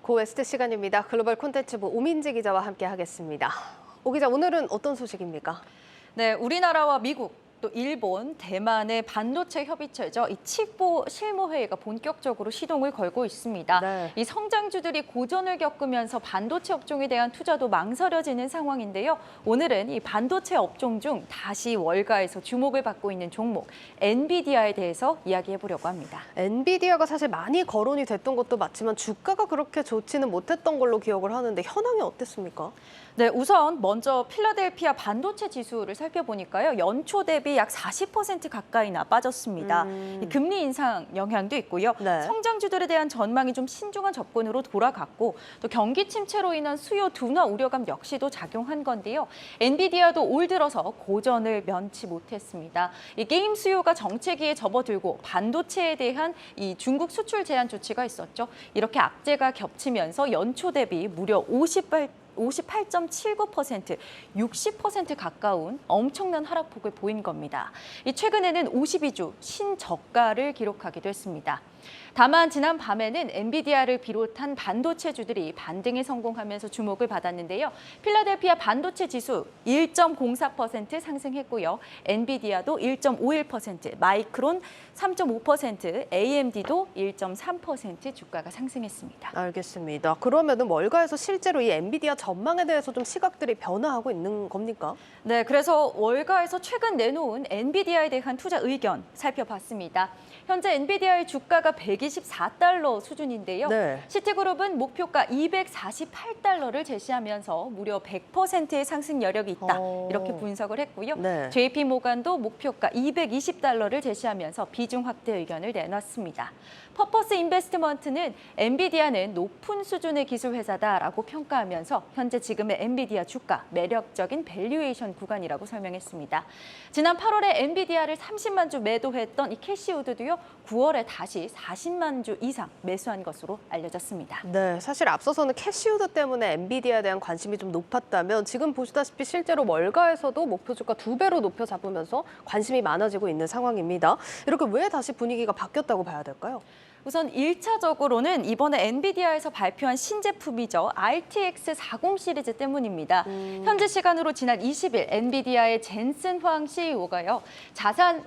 고웨스트 시간입니다. 글로벌 콘텐츠부 오민지 기자와 함께 하겠습니다. 오 기자, 오늘은 어떤 소식입니까? 네, 우리나라와 미국, 또 일본, 대만의 반도체 협의체죠. 이 칩보 실무회의가 본격적으로 시동을 걸고 있습니다. 네. 이 성장주들이 고전을 겪으면서 반도체 업종에 대한 투자도 망설여지는 상황인데요. 오늘은 이 반도체 업종 중 다시 월가에서 주목을 받고 있는 종목 엔비디아에 대해서 이야기해 보려고 합니다. 엔비디아가 사실 많이 거론이 됐던 것도 맞지만 주가가 그렇게 좋지는 못했던 걸로 기억을 하는데 현황이 어땠습니까? 네, 우선 먼저 필라델피아 반도체 지수를 살펴보니까요. 연초 대비 약 40% 가까이나 빠졌습니다. 이 금리 인상 영향도 있고요. 네. 성장주들에 대한 전망이 좀 신중한 접근으로 돌아갔고 또 경기 침체로 인한 수요 둔화 우려감 역시도 작용한 건데요. 엔비디아도 올 들어서 고전을 면치 못했습니다. 이 게임 수요가 정체기에 접어들고 반도체에 대한 이 중국 수출 제한 조치가 있었죠. 이렇게 악재가 겹치면서 연초 대비 무려 58.79%, 60% 가까운 엄청난 하락폭을 보인 겁니다. 최근에는 52주 신저가를 기록하기도 했습니다. 다만 지난 밤에는 엔비디아를 비롯한 반도체주들이 반등에 성공하면서 주목을 받았는데요. 필라델피아 반도체 지수 1.04% 상승했고요. 엔비디아도 1.51%, 마이크론 3.5%, AMD도 1.3% 주가가 상승했습니다. 알겠습니다. 그러면은 월가에서 실제로 이 엔비디아 전망에 대해서 좀 시각들이 변화하고 있는 겁니까? 네, 그래서 월가에서 최근 내놓은 엔비디아에 대한 투자 의견 살펴봤습니다. 현재 엔비디아의 주가가 124달러 수준인데요. 네. 시티그룹은 목표가 248달러를 제시하면서 무려 100%의 상승 여력이 있다. 이렇게 분석을 했고요. 네. JP모간도 목표가 220달러를 제시하면서 비중 확대 의견을 내놨습니다. 퍼포스 인베스트먼트는 엔비디아는 높은 수준의 기술 회사다라고 평가하면서 현재 지금의 엔비디아 주가 매력적인 밸류에이션 구간이라고 설명했습니다. 지난 8월에 엔비디아를 30만 주 매도했던 이 캐시우드도요. 9월에 다시 40만 주 이상 매수한 것으로 알려졌습니다. 네, 사실 앞서서는 캐시우드 때문에 엔비디아에 대한 관심이 좀 높았다면 지금 보시다시피 실제로 월가에서도 목표 주가 2배로 높여 잡으면서 관심이 많아지고 있는 상황입니다. 이렇게 왜 다시 분위기가 바뀌었다고 봐야 될까요? 우선 1차적으로는 이번에 엔비디아에서 발표한 신제품이죠. RTX 40 시리즈 때문입니다. 현지 시간으로 지난 20일 엔비디아의 젠슨 황 CEO가요.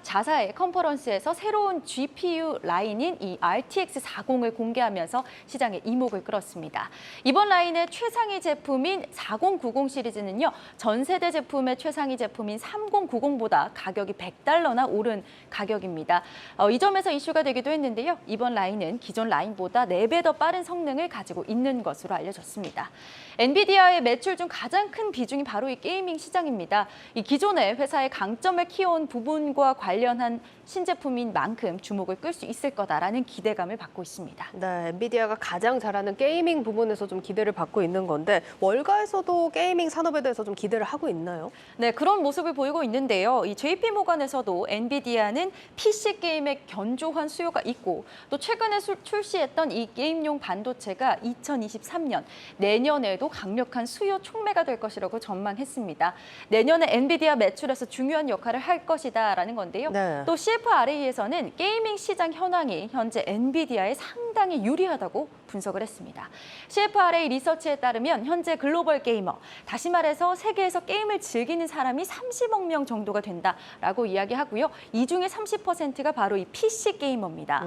자사의 컨퍼런스에서 새로운 GPU 라인인 이 RTX 40을 공개하면서 시장에 이목을 끌었습니다. 이번 라인의 최상위 제품인 4090 시리즈는요. 전 세대 제품의 최상위 제품인 3090보다 가격이 $100나 오른 가격입니다. 이 점에서 이슈가 되기도 했는데요. 이번 라인은 기존 라인보다 4배 더 빠른 성능을 가지고 있는 것으로 알려졌습니다. 엔비디아의 매출 중 가장 큰 비중이 바로 이 게이밍 시장입니다. 이 기존의 회사의 강점을 키워온 부분과 관련한 신제품인 만큼 주목을 끌 수 있을 거다라는 기대감을 받고 있습니다. 네, 엔비디아가 가장 잘하는 게이밍 부분에서 좀 기대를 받고 있는 건데 월가에서도 게이밍 산업에 대해서 좀 기대를 하고 있나요? 네, 그런 모습을 보이고 있는데요. 이 JP모간에서도 엔비디아는 PC 게임에 견조한 수요가 있고 또 최근에 출시했던 이 게임용 반도체가 2023년 내년에도 강력한 수요 촉매가 될 것이라고 전망했습니다. 내년에 엔비디아 매출에서 중요한 역할을 할 것이다라는 건데요. 네. 또 CFRA에서는 게이밍 시장 현황이 현재 엔비디아에 상당히 유리하다고 분석을 했습니다. CFRA 리서치에 따르면 현재 글로벌 게이머, 다시 말해서 세계에서 게임을 즐기는 사람이 30억 명 정도가 된다라고 이야기하고요. 이 중에 30%가 바로 이 PC 게이머입니다.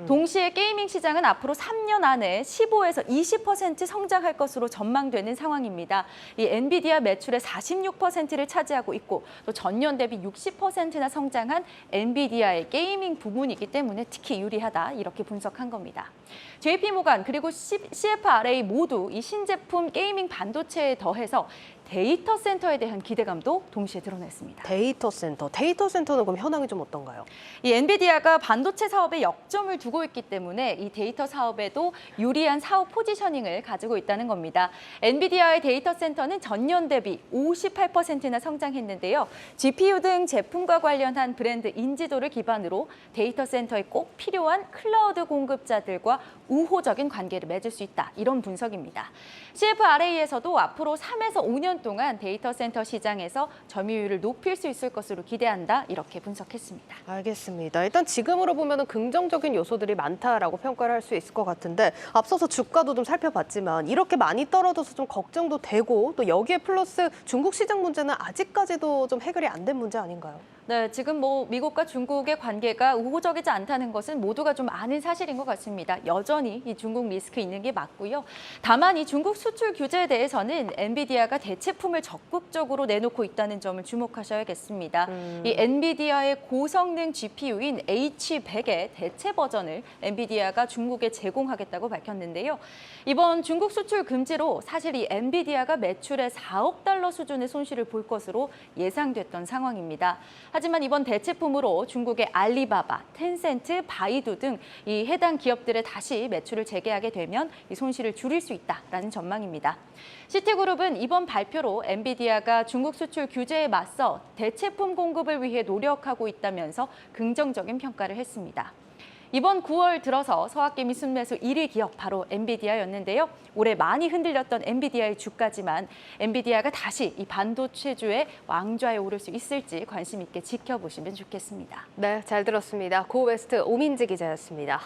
동시에 게이밍 시장은 앞으로 3년 안에 15에서 20% 성장할 것으로 전망되는 상황입니다. 이 엔비디아 매출의 46%를 차지하고 있고 또 전년 대비 60%나 성장한 엔비디아의 게이밍 부문이기 때문에 특히 유리하다 이렇게 분석한 겁니다. JP모간 그리고 CFRA 모두 이 신제품 게이밍 반도체에 더해서 데이터 센터에 대한 기대감도 동시에 드러냈습니다. 데이터 센터는 그럼 현황이 좀 어떤가요? 이 엔비디아가 반도체 사업에 역점을 두고 있기 때문에 이 데이터 사업에도 유리한 사업 포지셔닝을 가지고 있다는 겁니다. 엔비디아의 데이터 센터는 전년 대비 58%나 성장했는데요. GPU 등 제품과 관련한 브랜드 인지도를 기반으로 데이터 센터에 꼭 필요한 클라우드 공급자들과 우호적인 관계를 맺을 수 있다. 이런 분석입니다. CFRA에서도 앞으로 3에서 5년 년 동안 데이터 센터 시장에서 점유율을 높일 수 있을 것으로 기대한다. 이렇게 분석했습니다. 알겠습니다. 일단 지금으로 보면 긍정적인 요소들이 많다라고 평가를 할 수 있을 것 같은데 앞서서 주가도 좀 살펴봤지만 이렇게 많이 떨어져서 좀 걱정도 되고 또 여기에 플러스 중국 시장 문제는 아직까지도 좀 해결이 안 된 문제 아닌가요? 네, 지금 미국과 중국의 관계가 우호적이지 않다는 것은 모두가 좀 아는 사실인 것 같습니다. 여전히 이 중국 리스크 있는 게 맞고요. 다만 이 중국 수출 규제에 대해서는 엔비디아가 대체품을 적극적으로 내놓고 있다는 점을 주목하셔야겠습니다. 이 엔비디아의 고성능 GPU인 H100의 대체 버전을 엔비디아가 중국에 제공하겠다고 밝혔는데요. 이번 중국 수출 금지로 사실 이 엔비디아가 매출의 4억 달러 수준의 손실을 볼 것으로 예상됐던 상황입니다. 하지만 이번 대체품으로 중국의 알리바바, 텐센트, 바이두 등 이 해당 기업들의 다시 매출을 재개하게 되면 이 손실을 줄일 수 있다라는 전망입니다. 시티그룹은 이번 발표로 엔비디아가 중국 수출 규제에 맞서 대체품 공급을 위해 노력하고 있다면서 긍정적인 평가를 했습니다. 이번 9월 들어서 서학개미 순매수 1위 기업 바로 엔비디아였는데요. 올해 많이 흔들렸던 엔비디아의 주가지만 엔비디아가 다시 이 반도체주의 왕좌에 오를 수 있을지 관심 있게 지켜보시면 좋겠습니다. 네, 잘 들었습니다. 고웨스트 오민지 기자였습니다.